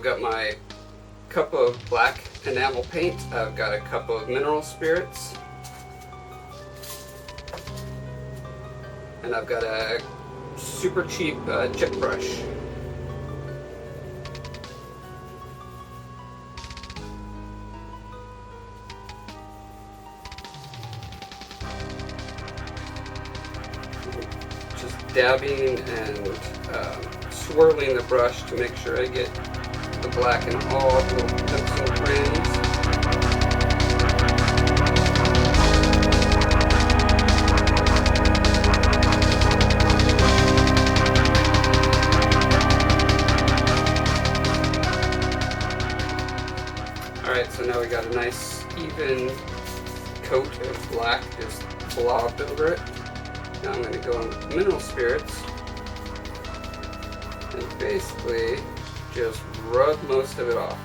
got my cup of black enamel paint. I've got a cup of mineral spirits. And I've got a super cheap chip brush. Just dabbing and swirling the brush to make sure I get the black in all the little nooks and crannies. Alright, so now we got a nice even coat of black just blobbed over it. Now I'm going to go on with mineral spirits and basically just rub most of it off.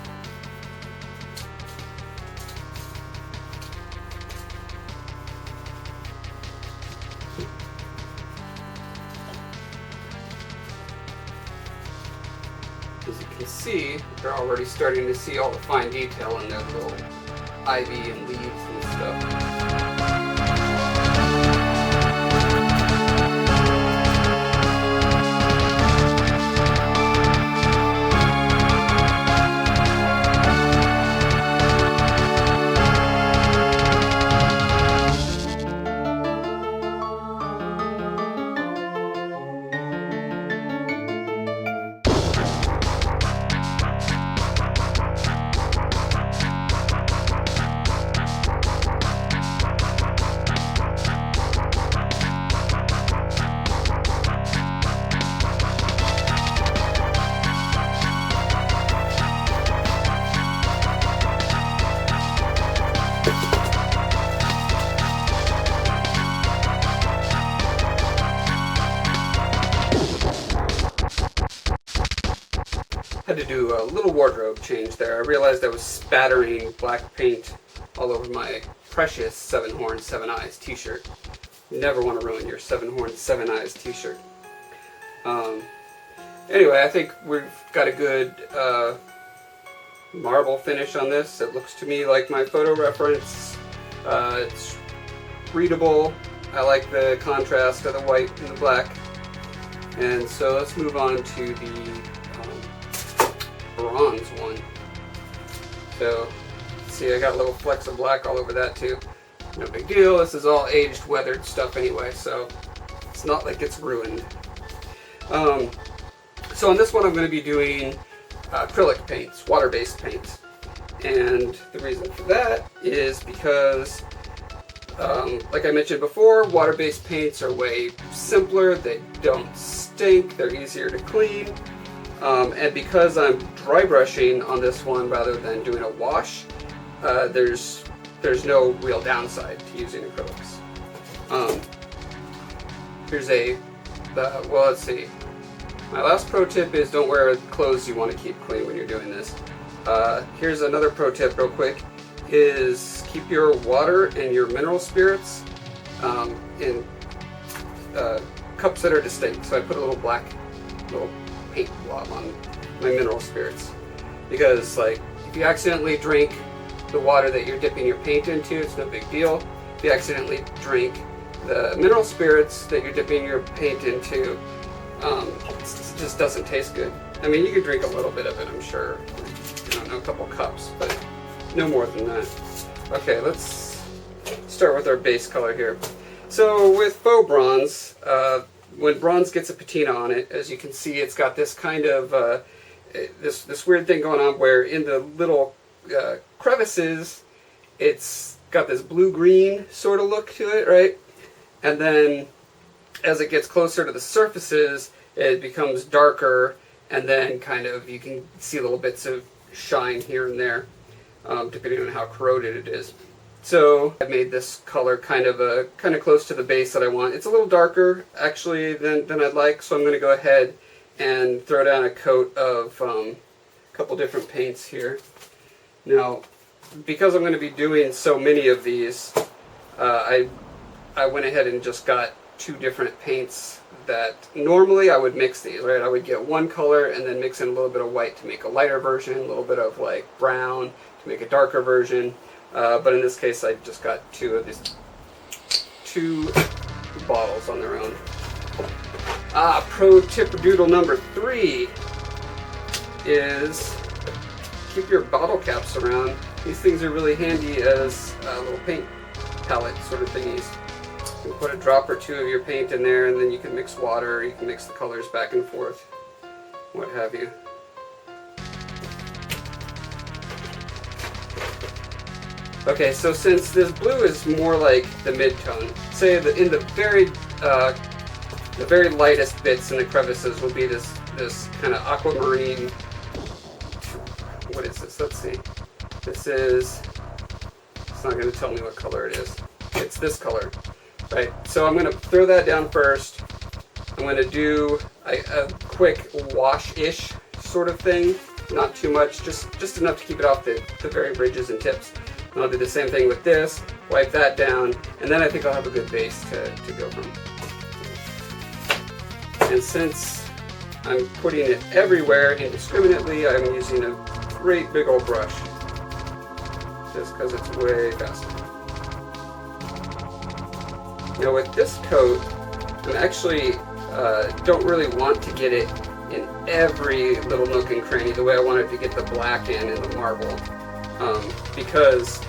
As you can see, they're already starting to see all the fine detail in their little ivy and leaves and stuff. Had to do a little wardrobe change there. I realized I was spattering black paint all over my precious 7 Horns 7 Eyes t-shirt. You never want to ruin your 7 Horns 7 Eyes t-shirt. Anyway, I think we've got a good marble finish on this. It looks to me like my photo reference. It's readable. I like the contrast of the white and the black. And so let's move on to the bronze one. So, see, I got a little flecks of black all over that too. No big deal. This is all aged, weathered stuff anyway, so it's not like it's ruined. So on this one I'm going to be doing acrylic paints, water-based paints. And the reason for that is because, like I mentioned before, water-based paints are way simpler, they don't stink, they're easier to clean. And because I'm dry brushing on this one rather than doing a wash, there's no real downside to using acrylics. Here's well, let's see. My last pro tip is don't wear clothes you want to keep clean when you're doing this. Here's another pro tip real quick, is keep your water and your mineral spirits in cups that are distinct. So I put a little black paint blob on my mineral spirits, because like if you accidentally drink the water that you're dipping your paint into, it's no big deal. If you accidentally drink the mineral spirits that you're dipping your paint into, it just doesn't taste good. I mean, you could drink a little bit of it, I'm sure, I don't know, a couple cups, but no more than that. Okay, let's start with our base color here. So with faux bronze, when bronze gets a patina on it, as you can see, it's got this kind of this weird thing going on where in the little crevices, it's got this blue-green sort of look to it, right? And then as it gets closer to the surfaces, it becomes darker, and then kind of you can see little bits of shine here and there, depending on how corroded it is. So I made this color kind of close to the base that I want. It's a little darker actually than I'd like, so I'm going to go ahead and throw down a coat of a couple different paints here. Now, because I'm going to be doing so many of these, I went ahead and just got two different paints that normally I would mix these, right? I would get one color and then mix in a little bit of white to make a lighter version, a little bit of like brown to make a darker version. But in this case, I just got two of these two bottles on their own. Pro tip doodle number 3 is keep your bottle caps around. These things are really handy as little paint palette sort of thingies. You can put a drop or two of your paint in there, and then you can mix water, you can mix the colors back and forth, what have you. Okay, so since this blue is more like the mid-tone, say that in the very lightest bits in the crevices will be this kind of aquamarine. What is this? Let's see. This is. It's not going to tell me what color it is. It's this color, right? So I'm going to throw that down first. I'm going to do a quick wash-ish sort of thing. Not too much, just enough to keep it off the very ridges and tips. And I'll do the same thing with this, wipe that down, and then I think I'll have a good base to go from. And since I'm putting it everywhere indiscriminately, I'm using a great big old brush, just because it's way faster. Now with this coat, I actually don't really want to get it in every little nook and cranny the way I wanted to get the black in the marble. Because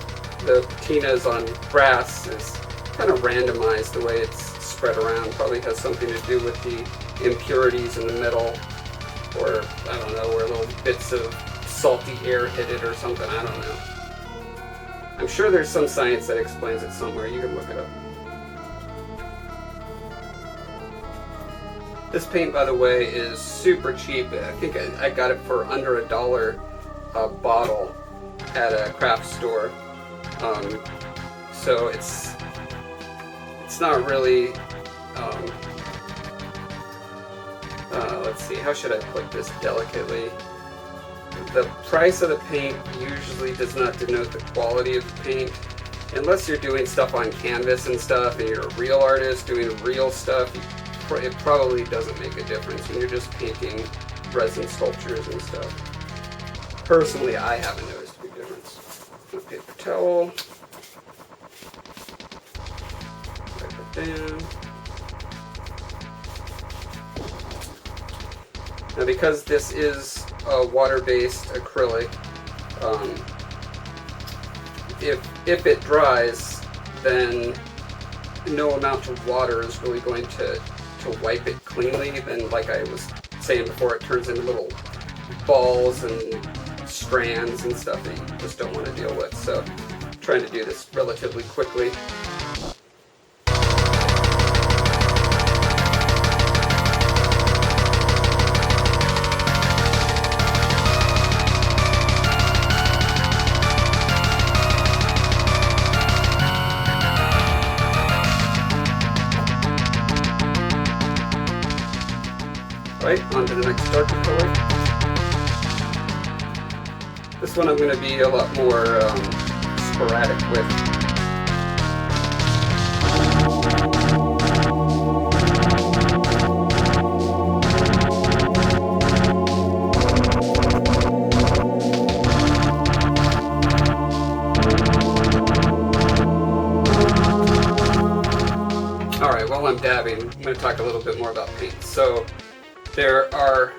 the patinas on brass is kind of randomized the way it's spread around. Probably has something to do with the impurities in the metal, or I don't know, where little bits of salty air hit it or something, I don't know. I'm sure there's some science that explains it somewhere, you can look it up. This paint, by the way, is super cheap. I think I got it for under $1 a bottle at a craft store, so it's not really. Let's see, how should I put this delicately? The price of the paint usually does not denote the quality of the paint, unless you're doing stuff on canvas and stuff, and you're a real artist doing real stuff. It probably doesn't make a difference when you're just painting resin sculptures and stuff. Personally, I haven't noticed a big difference. A paper towel. Wipe it down. Now, because this is a water-based acrylic, if it dries, then no amount of water is really going to wipe it cleanly. Then, like I was saying before, it turns into little balls and strands and stuff that you just don't want to deal with. So I'm trying to do this relatively quickly. Right, on to the next darker color. This one I'm going to be a lot more sporadic with. Alright, while I'm dabbing, I'm going to talk a little bit more about paint. So there are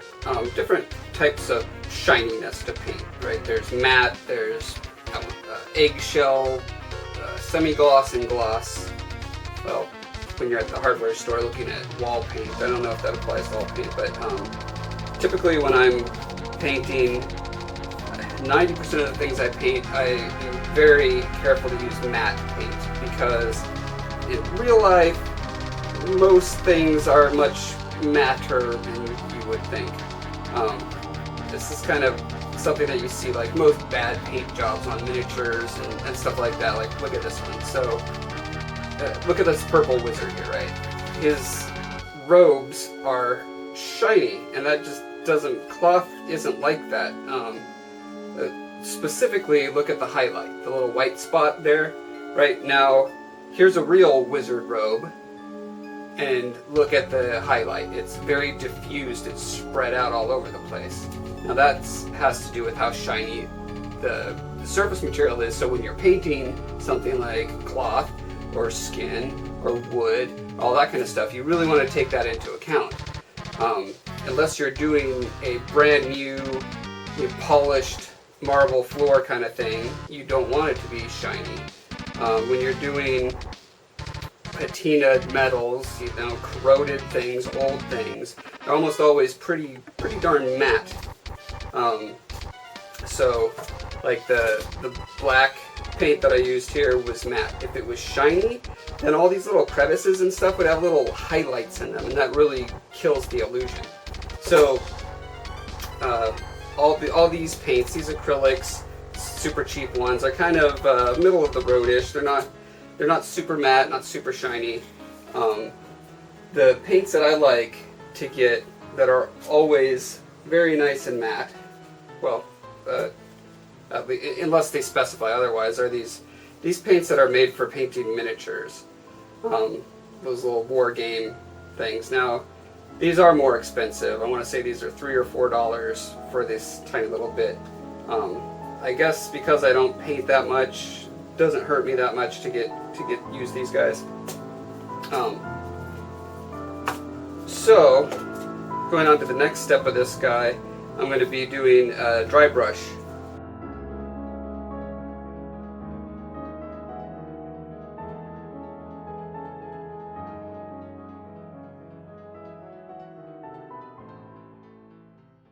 different types of shininess to paint, right? There's matte, there's eggshell, semi-gloss, and gloss. Well, when you're at the hardware store looking at wall paint, I don't know if that applies to all paint, but typically when I'm painting, 90% of the things I paint, I am very careful to use matte paint, because in real life, most things are much matter than you would think. This is kind of something that you see like most bad paint jobs on miniatures and stuff like that. Like, look at this one. So look at this purple wizard here, right? His robes are shiny, and that just doesn't, cloth isn't like that. Specifically, look at the highlight, the little white spot there. Right now, here's a real wizard robe. and look at the highlight. It's very diffused, it's spread out all over the place. Now that has to do with how shiny the surface material is, so when you're painting something like cloth or skin or wood, all that kind of stuff, you really want to take that into account. Unless you're doing a brand new polished marble floor kind of thing, you don't want it to be shiny. When you're doing patinaed metals, corroded things, old things, they're almost always pretty darn matte. So like the black paint that I used here was matte. If it was shiny, then all these little crevices and stuff would have little highlights in them, and that really kills the illusion. So all these paints, these acrylics, super cheap ones, are kind of middle of the road-ish. They're not super matte, not super shiny. The paints that I like to get that are always very nice and matte, well, unless they specify otherwise, are these paints that are made for painting miniatures. Those little war game things. Now, these are more expensive. I want to say these are $3 or $4 for this tiny little bit. I guess because I don't paint that much, it doesn't hurt me that much to use these guys. So, going on to the next step of this guy, I'm going to be doing a dry brush